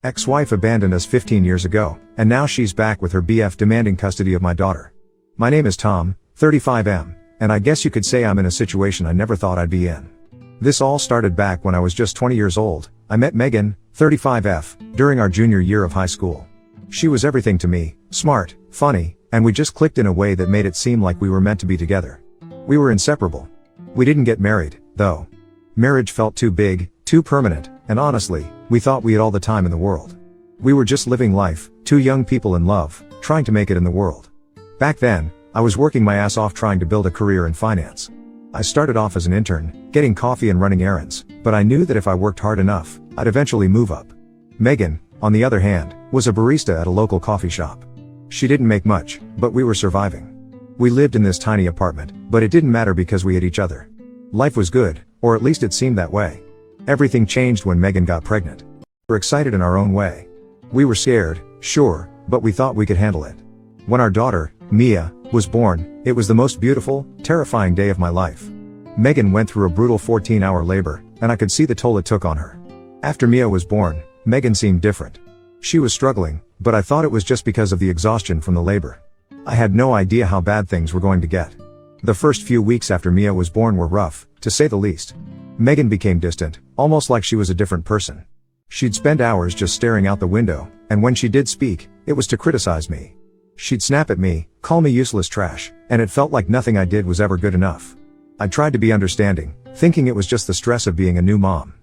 Ex-wife abandoned us 15 years ago, and now she's back with her BF demanding custody of my daughter. My name is Tom, 35M, and I guess you could say I'm in a situation I never thought I'd be in. This all started back when I was just 20 years old. I met Megan, 35F, during our junior year of high school. She was everything to me, smart, funny, and we just clicked in a way that made it seem like we were meant to be together. We were inseparable. We didn't get married, though. Marriage felt too big, too permanent, and honestly, we thought we had all the time in the world. We were just living life, two young people in love, trying to make it in the world. Back then, I was working my ass off trying to build a career in finance. I started off as an intern, getting coffee and running errands, but I knew that if I worked hard enough, I'd eventually move up. Megan, on the other hand, was a barista at a local coffee shop. She didn't make much, but we were surviving. We lived in this tiny apartment, but it didn't matter because we had each other. Life was good, or at least it seemed that way. Everything changed when Megan got pregnant. We were excited in our own way. We were scared, sure, but we thought we could handle it. When our daughter, Mia, was born, it was the most beautiful, terrifying day of my life. Megan went through a brutal 14-hour labor, and I could see the toll it took on her. After Mia was born, Megan seemed different. She was struggling, but I thought it was just because of the exhaustion from the labor. I had no idea how bad things were going to get. The first few weeks after Mia was born were rough, to say the least. Megan became distant, almost like she was a different person. She'd spend hours just staring out the window, and when she did speak, it was to criticize me. She'd snap at me, call me useless trash, and it felt like nothing I did was ever good enough. I tried to be understanding, thinking it was just the stress of being a new mom.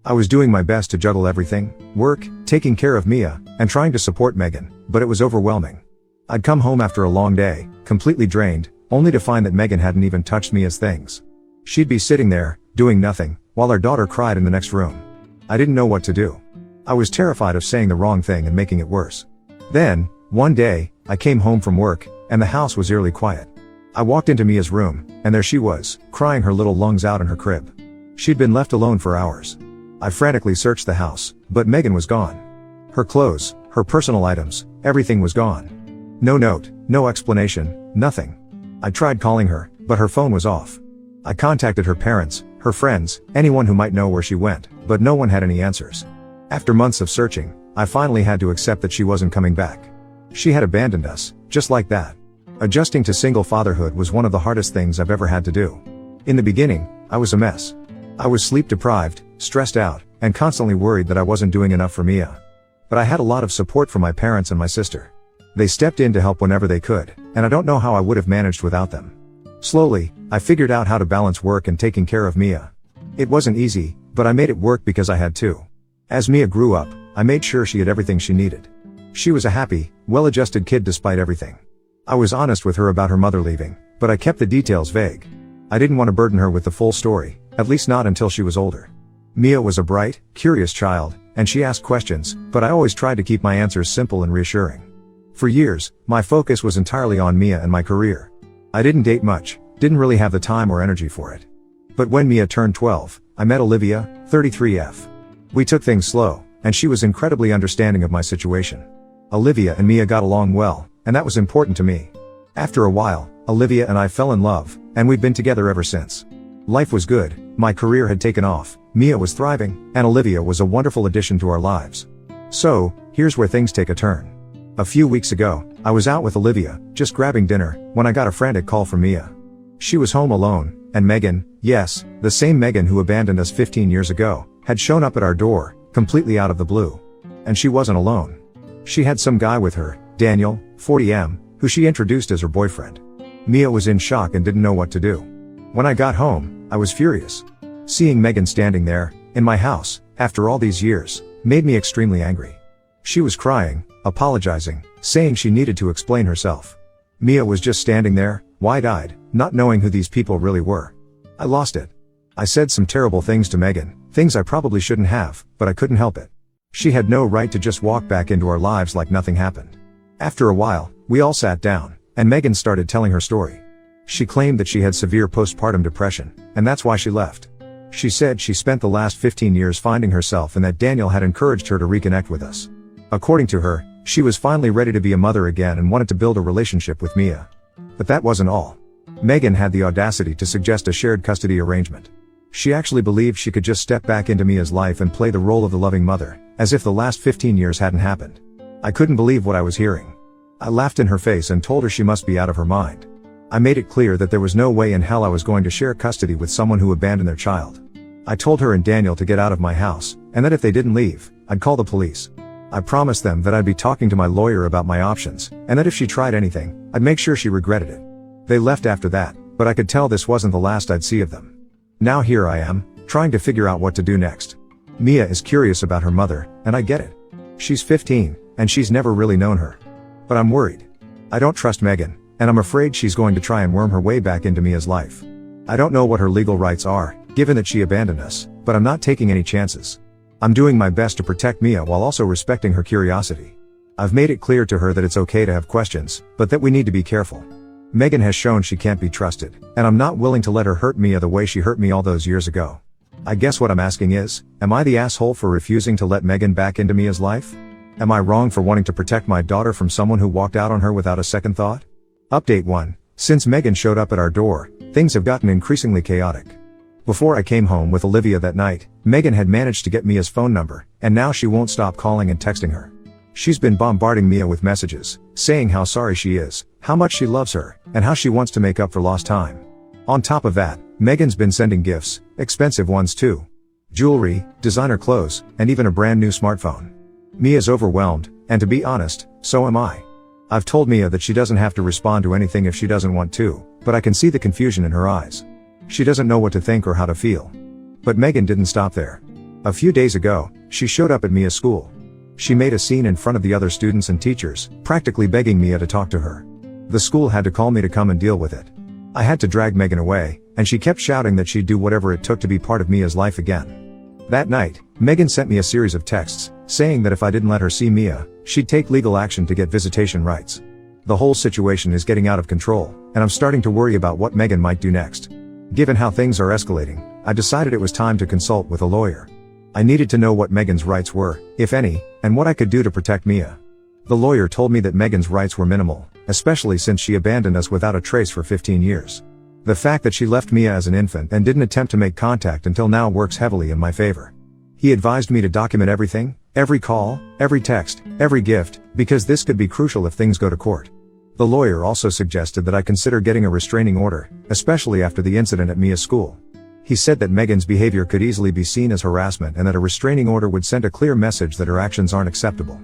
I was doing my best to juggle everything, work, taking care of Mia, and trying to support Megan, but it was overwhelming. I'd come home after a long day, completely drained, only to find that Megan hadn't even touched Mia's things. She'd be sitting there, doing nothing, while our daughter cried in the next room. I didn't know what to do. I was terrified of saying the wrong thing and making it worse. Then, one day, I came home from work, and the house was eerily quiet. I walked into Mia's room, and there she was, crying her little lungs out in her crib. She'd been left alone for hours. I frantically searched the house, but Megan was gone. Her clothes, her personal items, everything was gone. No note, no explanation, nothing. I tried calling her, but her phone was off. I contacted her parents, her friends, anyone who might know where she went, but no one had any answers. After months of searching, I finally had to accept that she wasn't coming back. She had abandoned us, just like that. Adjusting to single fatherhood was one of the hardest things I've ever had to do. In the beginning, I was a mess. I was sleep deprived, stressed out, and constantly worried that I wasn't doing enough for Mia. But I had a lot of support from my parents and my sister. They stepped in to help whenever they could, and I don't know how I would have managed without them. Slowly, I figured out how to balance work and taking care of Mia. It wasn't easy, but I made it work because I had to. As Mia grew up, I made sure she had everything she needed. She was a happy, well-adjusted kid despite everything. I was honest with her about her mother leaving, but I kept the details vague. I didn't want to burden her with the full story, at least not until she was older. Mia was a bright, curious child, and she asked questions, but I always tried to keep my answers simple and reassuring. For years, my focus was entirely on Mia and my career. I didn't date much, didn't really have the time or energy for it. But when Mia turned 12, I met Olivia, 33F. We took things slow, and she was incredibly understanding of my situation. Olivia and Mia got along well, and that was important to me. After a while, Olivia and I fell in love, and we've been together ever since. Life was good, my career had taken off, Mia was thriving, and Olivia was a wonderful addition to our lives. So, here's where things take a turn. A few weeks ago, I was out with Olivia, just grabbing dinner, when I got a frantic call from Mia. She was home alone, and Megan, yes, the same Megan who abandoned us 15 years ago, had shown up at our door, completely out of the blue. And she wasn't alone. She had some guy with her, Daniel, 40M, who she introduced as her boyfriend. Mia was in shock and didn't know what to do. When I got home, I was furious. Seeing Megan standing there, in my house, after all these years, made me extremely angry. She was crying, apologizing, saying she needed to explain herself. Mia was just standing there, wide-eyed, not knowing who these people really were. I lost it. I said some terrible things to Megan, things I probably shouldn't have, but I couldn't help it. She had no right to just walk back into our lives like nothing happened. After a while, we all sat down, and Megan started telling her story. She claimed that she had severe postpartum depression, and that's why she left. She said she spent the last 15 years finding herself and that Daniel had encouraged her to reconnect with us. According to her, she was finally ready to be a mother again and wanted to build a relationship with Mia. But that wasn't all. Megan had the audacity to suggest a shared custody arrangement. She actually believed she could just step back into Mia's life and play the role of the loving mother, as if the last 15 years hadn't happened. I couldn't believe what I was hearing. I laughed in her face and told her she must be out of her mind. I made it clear that there was no way in hell I was going to share custody with someone who abandoned their child. I told her and Daniel to get out of my house, and that if they didn't leave, I'd call the police. I promised them that I'd be talking to my lawyer about my options, and that if she tried anything, I'd make sure she regretted it. They left after that, but I could tell this wasn't the last I'd see of them. Now here I am, trying to figure out what to do next. Mia is curious about her mother, and I get it. She's 15, and she's never really known her. But I'm worried. I don't trust Megan, and I'm afraid she's going to try and worm her way back into Mia's life. I don't know what her legal rights are, given that she abandoned us, but I'm not taking any chances. I'm doing my best to protect Mia while also respecting her curiosity. I've made it clear to her that it's okay to have questions, but that we need to be careful. Megan has shown she can't be trusted, and I'm not willing to let her hurt Mia the way she hurt me all those years ago. I guess what I'm asking is, am I the asshole for refusing to let Megan back into Mia's life? Am I wrong for wanting to protect my daughter from someone who walked out on her without a second thought? Update 1. Since Megan showed up at our door, things have gotten increasingly chaotic. Before I came home with Olivia that night, Megan had managed to get Mia's phone number, and now she won't stop calling and texting her. She's been bombarding Mia with messages, saying how sorry she is, how much she loves her, and how she wants to make up for lost time. On top of that, Megan's been sending gifts, expensive ones too. Jewelry, designer clothes, and even a brand new smartphone. Mia's overwhelmed, and to be honest, so am I. I've told Mia that she doesn't have to respond to anything if she doesn't want to, but I can see the confusion in her eyes. She doesn't know what to think or how to feel. But Megan didn't stop there. A few days ago, she showed up at Mia's school. She made a scene in front of the other students and teachers, practically begging Mia to talk to her. The school had to call me to come and deal with it. I had to drag Megan away, and she kept shouting that she'd do whatever it took to be part of Mia's life again. That night, Megan sent me a series of texts, saying that if I didn't let her see Mia, she'd take legal action to get visitation rights. The whole situation is getting out of control, and I'm starting to worry about what Megan might do next. Given how things are escalating, I decided it was time to consult with a lawyer. I needed to know what Megan's rights were, if any, and what I could do to protect Mia. The lawyer told me that Megan's rights were minimal, especially since she abandoned us without a trace for 15 years. The fact that she left Mia as an infant and didn't attempt to make contact until now works heavily in my favor. He advised me to document everything, every call, every text, every gift, because this could be crucial if things go to court. The lawyer also suggested that I consider getting a restraining order, especially after the incident at Mia's school. He said that Megan's behavior could easily be seen as harassment and that a restraining order would send a clear message that her actions aren't acceptable.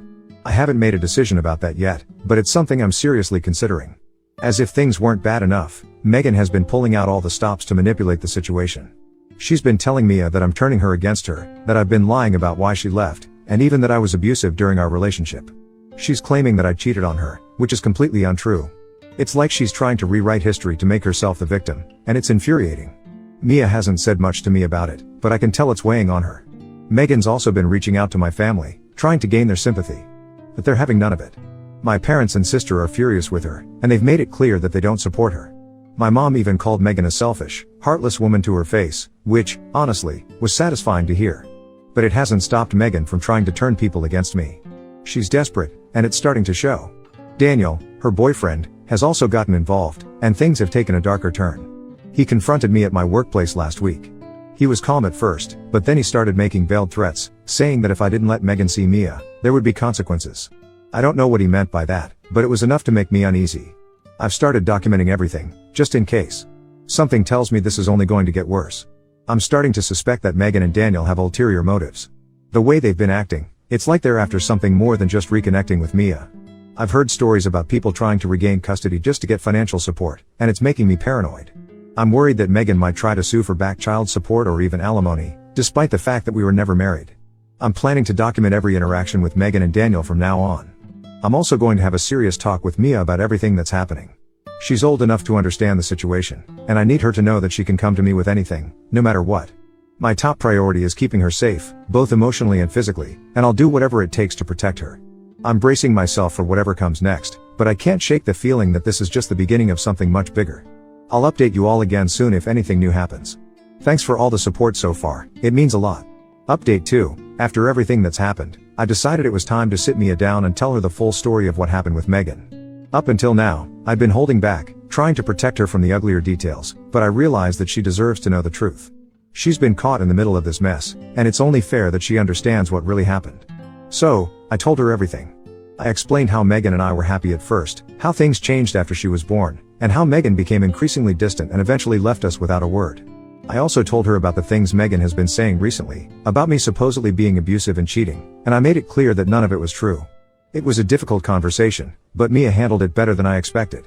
I haven't made a decision about that yet, but it's something I'm seriously considering. As if things weren't bad enough, Megan has been pulling out all the stops to manipulate the situation. She's been telling Mia that I'm turning her against her, that I've been lying about why she left, and even that I was abusive during our relationship. She's claiming that I cheated on her, which is completely untrue. It's like she's trying to rewrite history to make herself the victim, and it's infuriating. Mia hasn't said much to me about it, but I can tell it's weighing on her. Megan's also been reaching out to my family, trying to gain their sympathy. But they're having none of it. My parents and sister are furious with her, and they've made it clear that they don't support her. My mom even called Megan a selfish, heartless woman to her face, which, honestly, was satisfying to hear. But it hasn't stopped Megan from trying to turn people against me. She's desperate, and it's starting to show. Daniel, her boyfriend, has also gotten involved, and things have taken a darker turn. He confronted me at my workplace last week. He was calm at first, but then he started making veiled threats, saying that if I didn't let Megan see Mia, there would be consequences. I don't know what he meant by that, but it was enough to make me uneasy. I've started documenting everything, just in case. Something tells me this is only going to get worse. I'm starting to suspect that Megan and Daniel have ulterior motives. The way they've been acting, it's like they're after something more than just reconnecting with Mia. I've heard stories about people trying to regain custody just to get financial support, and it's making me paranoid. I'm worried that Megan might try to sue for back child support or even alimony, despite the fact that we were never married. I'm planning to document every interaction with Megan and Daniel from now on. I'm also going to have a serious talk with Mia about everything that's happening. She's old enough to understand the situation, and I need her to know that she can come to me with anything, no matter what. My top priority is keeping her safe, both emotionally and physically, and I'll do whatever it takes to protect her. I'm bracing myself for whatever comes next, but I can't shake the feeling that this is just the beginning of something much bigger. I'll update you all again soon if anything new happens. Thanks for all the support so far, it means a lot. Update 2, after everything that's happened, I decided it was time to sit Mia down and tell her the full story of what happened with Megan. Up until now, I'd been holding back, trying to protect her from the uglier details, but I realized that she deserves to know the truth. She's been caught in the middle of this mess, and it's only fair that she understands what really happened. So, I told her everything. I explained how Megan and I were happy at first, how things changed after she was born, and how Megan became increasingly distant and eventually left us without a word. I also told her about the things Megan has been saying recently, about me supposedly being abusive and cheating, and I made it clear that none of it was true. It was a difficult conversation, but Mia handled it better than I expected.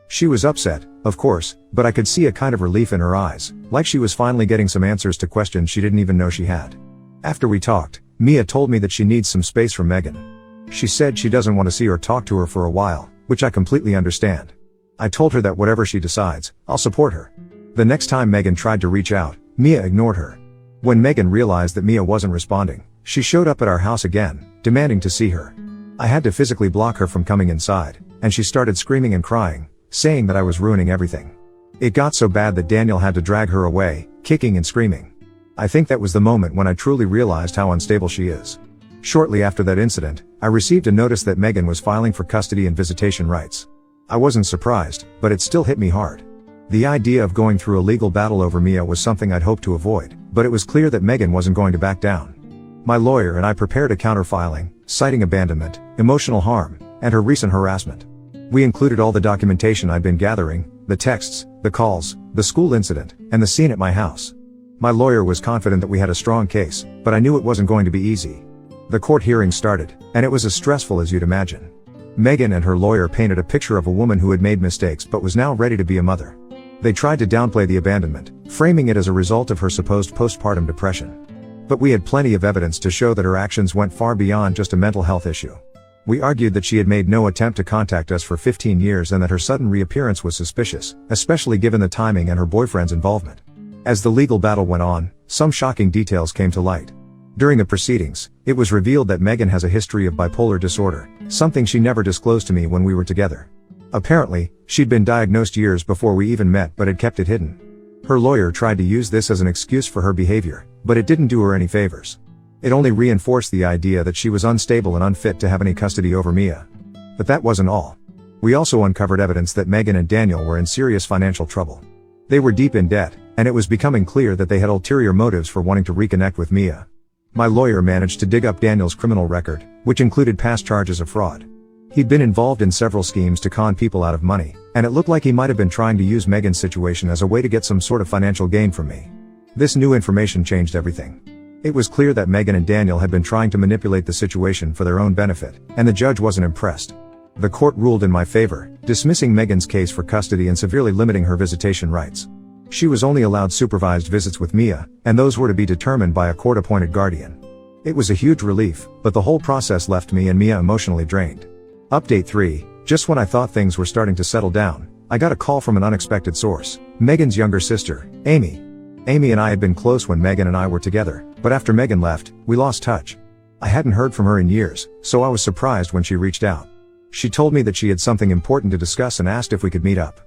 She was upset, of course, but I could see a kind of relief in her eyes, like she was finally getting some answers to questions she didn't even know she had. After we talked, Mia told me that she needs some space from Megan. She said she doesn't want to see or talk to her for a while, which I completely understand. I told her that whatever she decides, I'll support her. The next time Megan tried to reach out, Mia ignored her. When Megan realized that Mia wasn't responding, she showed up at our house again, demanding to see her. I had to physically block her from coming inside, and she started screaming and crying, saying that I was ruining everything. It got so bad that Daniel had to drag her away, kicking and screaming. I think that was the moment when I truly realized how unstable she is. Shortly after that incident, I received a notice that Megan was filing for custody and visitation rights. I wasn't surprised, but it still hit me hard. The idea of going through a legal battle over Mia was something I'd hoped to avoid, but it was clear that Megan wasn't going to back down. My lawyer and I prepared a counterfiling, citing abandonment, emotional harm, and her recent harassment. We included all the documentation I'd been gathering, the texts, the calls, the school incident, and the scene at my house. My lawyer was confident that we had a strong case, but I knew it wasn't going to be easy. The court hearing started, and it was as stressful as you'd imagine. Megan and her lawyer painted a picture of a woman who had made mistakes but was now ready to be a mother. They tried to downplay the abandonment, framing it as a result of her supposed postpartum depression. But we had plenty of evidence to show that her actions went far beyond just a mental health issue. We argued that she had made no attempt to contact us for 15 years and that her sudden reappearance was suspicious, especially given the timing and her boyfriend's involvement. As the legal battle went on, some shocking details came to light. During the proceedings, it was revealed that Megan has a history of bipolar disorder, something she never disclosed to me when we were together. Apparently, she'd been diagnosed years before we even met but had kept it hidden. Her lawyer tried to use this as an excuse for her behavior, but it didn't do her any favors. It only reinforced the idea that she was unstable and unfit to have any custody over Mia. But that wasn't all. We also uncovered evidence that Megan and Daniel were in serious financial trouble. They were deep in debt, and it was becoming clear that they had ulterior motives for wanting to reconnect with Mia. My lawyer managed to dig up Daniel's criminal record, which included past charges of fraud. He'd been involved in several schemes to con people out of money, and it looked like he might have been trying to use Megan's situation as a way to get some sort of financial gain from me. This new information changed everything. It was clear that Megan and Daniel had been trying to manipulate the situation for their own benefit, and the judge wasn't impressed. The court ruled in my favor, dismissing Megan's case for custody and severely limiting her visitation rights. She was only allowed supervised visits with Mia, and those were to be determined by a court-appointed guardian. It was a huge relief, but the whole process left me and Mia emotionally drained. Update 3, just when I thought things were starting to settle down, I got a call from an unexpected source, Megan's younger sister, Amy. Amy and I had been close when Megan and I were together, but after Megan left, we lost touch. I hadn't heard from her in years, so I was surprised when she reached out. She told me that she had something important to discuss and asked if we could meet up.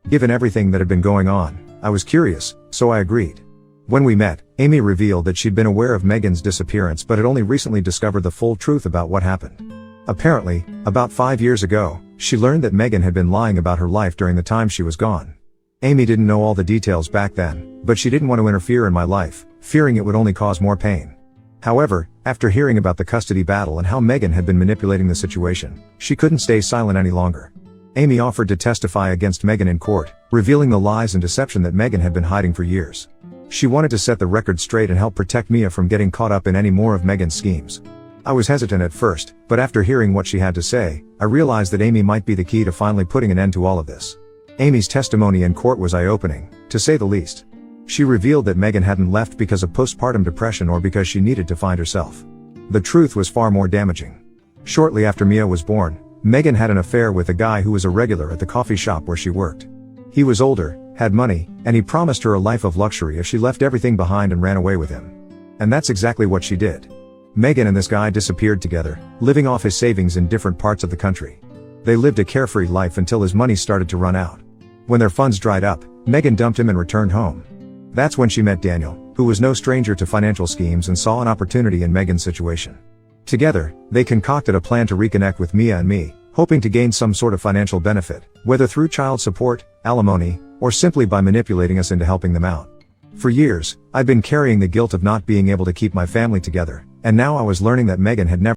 Given everything that had been going on, I was curious, so I agreed. When we met, Amy revealed that she'd been aware of Megan's disappearance but had only recently discovered the full truth about what happened. Apparently, about 5 years ago, she learned that Megan had been lying about her life during the time she was gone. Amy didn't know all the details back then, but she didn't want to interfere in my life, fearing it would only cause more pain. However, after hearing about the custody battle and how Megan had been manipulating the situation, she couldn't stay silent any longer. Amy offered to testify against Megan in court, revealing the lies and deception that Megan had been hiding for years. She wanted to set the record straight and help protect Mia from getting caught up in any more of Megan's schemes. I was hesitant at first, but after hearing what she had to say, I realized that Amy might be the key to finally putting an end to all of this. Amy's testimony in court was eye-opening, to say the least. She revealed that Megan hadn't left because of postpartum depression or because she needed to find herself. The truth was far more damaging. Shortly after Mia was born, Megan had an affair with a guy who was a regular at the coffee shop where she worked. He was older, had money, and he promised her a life of luxury if she left everything behind and ran away with him. And that's exactly what she did. Megan and this guy disappeared together, living off his savings in different parts of the country. They lived a carefree life until his money started to run out. When their funds dried up, Megan dumped him and returned home. That's when she met Daniel, who was no stranger to financial schemes and saw an opportunity in Megan's situation. Together, they concocted a plan to reconnect with Mia and me, hoping to gain some sort of financial benefit, whether through child support, alimony, or simply by manipulating us into helping them out. For years, I'd been carrying the guilt of not being able to keep my family together, and now I was learning that Megan had never